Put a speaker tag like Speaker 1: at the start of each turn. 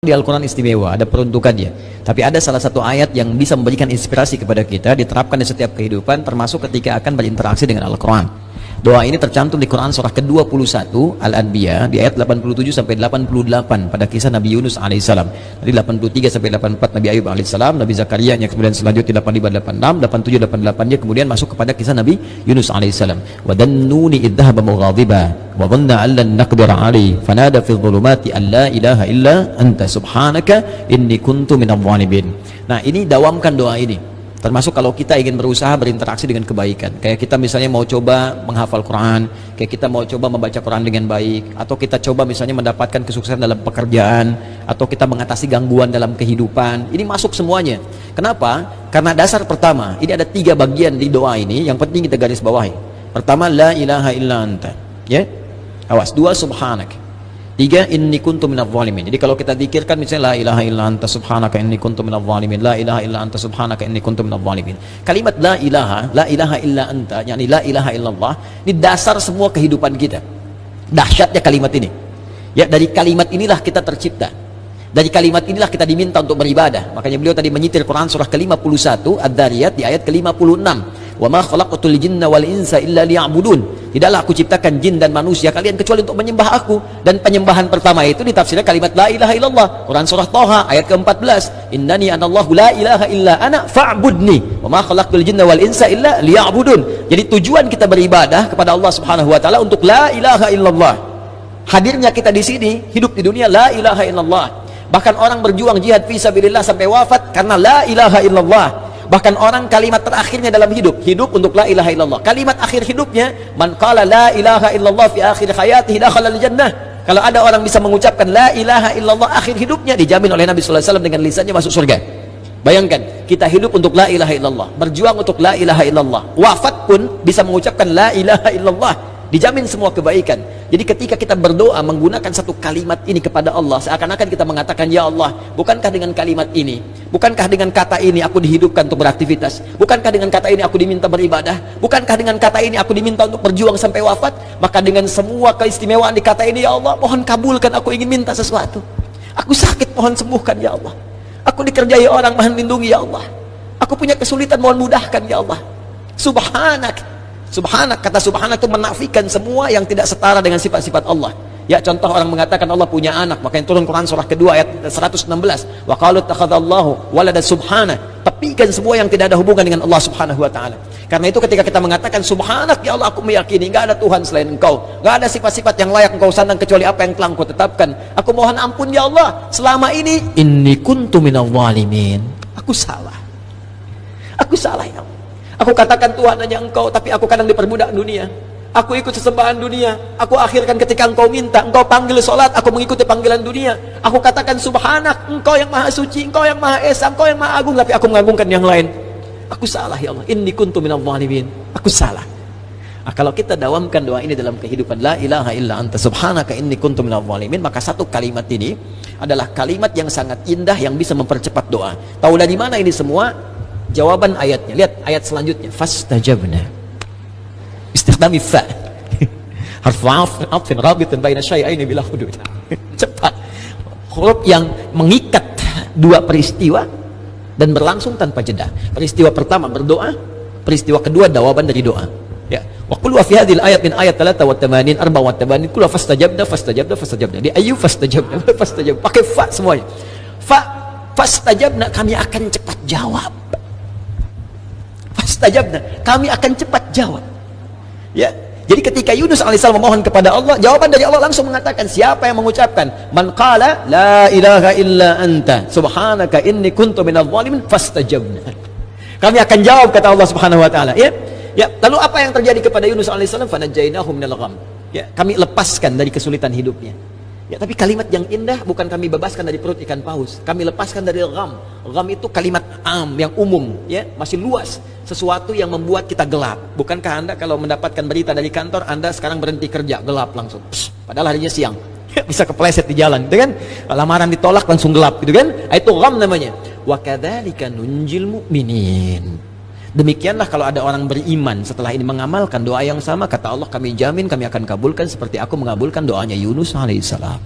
Speaker 1: di Al-Quran istimewa, ada peruntukannya. Tapi ada salah satu ayat yang bisa memberikan inspirasi kepada kita, diterapkan di setiap kehidupan, termasuk ketika akan berinteraksi dengan Al-Quran. Doa ini tercantum di Quran surah ke-21 Al-Anbiya di ayat 87 sampai 88 pada kisah Nabi Yunus alaihissalam. Dari 83 sampai 84 Nabi Ayub alaihissalam, Nabi Zakaria yang kemudian selanjutnya 85 86 87 88-nya kemudian masuk kepada kisah Nabi Yunus alaihissalam. Wa dannuni idh dhahaba mughadiba wa dhanna an lan naqdir alaihi fanada fi dhulumati an la ilaha illa anta subhanaka inni kuntu minadh dhalimin. Nah, ini dawamkan doa ini. Termasuk kalau kita ingin berusaha berinteraksi dengan kebaikan, kayak kita misalnya mau coba menghafal Quran, kayak kita mau coba membaca Quran dengan baik, atau kita coba misalnya mendapatkan kesuksesan dalam pekerjaan, atau kita mengatasi gangguan dalam kehidupan. Ini masuk semuanya. Kenapa? Karena dasar pertama, ini ada 3 bagian di doa ini yang penting kita garis bawahi. Pertama, la ilaha illa anta, ya, awas. 2, subhanak. 3, inni kuntu minadh dhalimin. Jadi kalau kita zikirkan misalnya la ilaha illa anta subhanaka inni kuntu minadh dhalimin, la ilaha illa anta subhanaka inni kuntu minadh dhalimin. Kalimat la ilaha illa anta, yakni la ilaha illallah, ini dasar semua kehidupan kita. Dahsyatnya kalimat ini. Ya, dari kalimat inilah kita tercipta. Dari kalimat inilah kita diminta untuk beribadah. Makanya beliau tadi menyitir Quran surah ke-51 Ad-Dariyat di ayat ke-56. Wa ma khalaqatul jinna wal insa illa liya'budun. Tidaklah aku ciptakan jin dan manusia kalian kecuali untuk menyembah aku. Dan penyembahan pertama itu ditafsirkan kalimat la ilaha illallah. Quran surah Thaha ayat ke-14. Innani anallahu la ilaha illa ana fa'budni. Wa ma khalaqatul jinna wal insa illa liya'budun. Jadi tujuan kita beribadah kepada Allah Subhanahu wa taala untuk la ilaha illallah. Hadirnya kita di sini, hidup di dunia la ilaha illallah. Bahkan orang berjuang jihad fisabilillah sampai wafat karena la ilaha illallah. Bahkan orang kalimat terakhirnya dalam hidup untuk la ilaha illallah. Kalimat akhir hidupnya, man qala la ilaha illallah fi akhir hayatihi dakhala al-jannah. Kalau ada orang bisa mengucapkan la ilaha illallah akhir hidupnya, dijamin oleh Nabi sallallahu alaihi wasallam dengan lisannya masuk surga. Bayangkan, kita hidup untuk la ilaha illallah, berjuang untuk la ilaha illallah. Wafat pun bisa mengucapkan la ilaha illallah. Dijamin semua kebaikan. Jadi ketika kita berdoa menggunakan satu kalimat ini kepada Allah, seakan-akan kita mengatakan, ya Allah, bukankah dengan kalimat ini, bukankah dengan kata ini aku dihidupkan untuk beraktivitas, bukankah dengan kata ini aku diminta beribadah, bukankah dengan kata ini aku diminta untuk berjuang sampai wafat, maka dengan semua keistimewaan di kata ini, ya Allah, mohon kabulkan, aku ingin minta sesuatu, aku sakit, mohon sembuhkan, ya Allah, aku dikerjai orang, mohon lindungi, ya Allah, aku punya kesulitan, mohon mudahkan, ya Allah. Subhanak. Subhanak, kata subhanak itu menafikan semua yang tidak setara dengan sifat-sifat Allah. Ya, contoh orang mengatakan Allah punya anak, makanya turun Quran surah kedua ayat 116. Wa qalu takhadallahu walada subhana. Tepikan semua yang tidak ada hubungan dengan Allah Subhanahu wa taala. Karena itu ketika kita mengatakan subhanak, ya Allah, aku meyakini enggak ada Tuhan selain Engkau. Enggak ada sifat-sifat yang layak Engkau sandang kecuali apa yang telah Engkau tetapkan. Aku mohon ampun, ya Allah, selama ini inni kuntu minadh dhalimin. Aku salah. Aku salah, ya Allah. Aku katakan Tuhan hanya Engkau, tapi aku kadang diperbudak dunia. Aku ikut sesembahan dunia. Aku akhirkan ketika Engkau minta, Engkau panggil sholat, aku mengikuti panggilan dunia. Aku katakan subhanak, Engkau yang maha suci, Engkau yang maha esa, Engkau yang maha agung, tapi aku mengagungkan yang lain. Aku salah, ya Allah. Inni kuntu minadh dhalimin. Aku salah. Nah, kalau kita dawamkan doa ini dalam kehidupan, la ilaha illa anta subhanaka inni kuntu minadh dhalimin, maka satu kalimat ini adalah kalimat yang sangat indah yang bisa mempercepat doa. Tahu dari mana ini semua? Jawaban ayatnya, lihat ayat selanjutnya, fastajabna, istikhdami fa, harfu atfin rabitin baina syai'aini bila hudud. Cepat, huruf yang mengikat dua peristiwa dan berlangsung tanpa jeda. Peristiwa pertama berdoa, peristiwa kedua jawaban dari doa. Ya, wa qul wa fi hadhil ayat min ayat 83 84 qul fastajabna di ayu fastajabna pakai fa semuanya. Fastajabna, kami akan cepat jawab. Fastajabna, kami akan cepat jawab. Ya, jadi ketika Yunus alaihissalam memohon kepada Allah, jawaban dari Allah langsung mengatakan, siapa yang mengucapkan man qala la ilaha illa anta subhanaka inni kuntu minadh dhalimin fastajabna, kami akan jawab, kata Allah Subhanahu wa taala. Ya, lalu apa yang terjadi kepada Yunus alaihissalam? Fanajjainahu minal gham. Ya, kami lepaskan dari kesulitan hidupnya. Ya, tapi kalimat yang indah bukan kami bebaskan dari perut ikan paus, kami lepaskan dari gham. Gham itu kalimat yang umum, ya, masih luas, sesuatu yang membuat kita gelap. Bukankah Anda kalau mendapatkan berita dari kantor, Anda sekarang berhenti kerja, gelap langsung. Padahal harinya siang. Bisa kepleset di jalan, gitu kan? Lamaran ditolak langsung gelap, gitu kan? Itu gham namanya. Wa kadzalika nunjil mu'minin. Demikianlah kalau ada orang beriman setelah ini mengamalkan doa yang sama, kata Allah, kami jamin kami akan kabulkan seperti aku mengabulkan doanya Yunus alaihissalam.